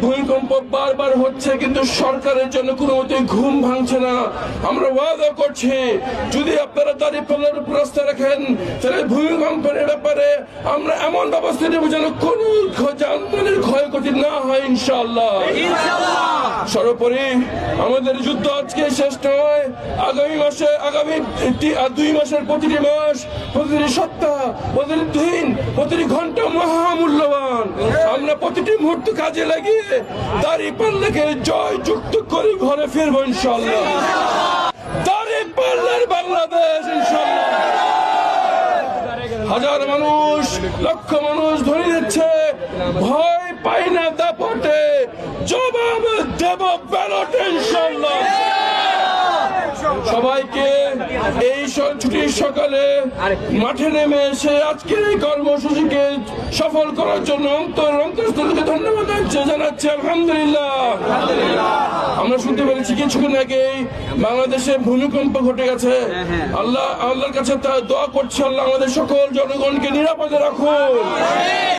ভূমিকম্প বারবার হচ্ছে কিন্তু সরকারের জন্য কোনো মতেই ঘুম ভাঙছে না। আমরা ওয়াদা করছি যদি আপনারা দাঁড়িপাল্লার উপর রাস্তা রাখেন তাহলে ভূমিকম্পের ব্যাপারে আমরা এমন ব্যবস্থা নেব যেন কোন যানবাহনের ক্ষয়ক্ষতি না হয় ইনশাআল্লাহ। সর্বোপরি আমাদের যুদ্ধ আজকে শেষ নয়, আগামী 2 মাসের প্রতিটি মাস, প্রতিটি সপ্তাহ, প্রতিটি দিন, প্রতিটি ঘন্টা মহামূল্যবান। আমরা প্রতিটি মুহূর্ত কাজে লাগিয়ে দাঁড়িপাল্লাকে জয় যুক্ত করে ঘরে ফিরবো ইনশাআল্লাহ। দাঁড়িপাল্লার বাংলাদেশ ইনশাআল্লাহ। হাজার মানুষ, লক্ষ মানুষ ধরে দিচ্ছে, ভয় পাই না দাপটে, জবাব দেব ব্যালটে ইনশাআল্লাহ। সবাইকে এই ছুটির সকালে মাঠে নেমে এসে আজকের এই কর্মসূচিকে সফল করার জন্য অন্তরস্থল থেকে ধন্যবাদ জানাচ্ছি। আলহামদুলিল্লাহ। আমরা শুনতে পেরেছি কিছুক্ষণ আগেই বাংলাদেশে ভূমিকম্প ঘটে গেছে। আল্লাহর কাছে দোয়া করছি, আল্লাহ আমাদের সকল জনগণকে নিরাপদে রাখুন।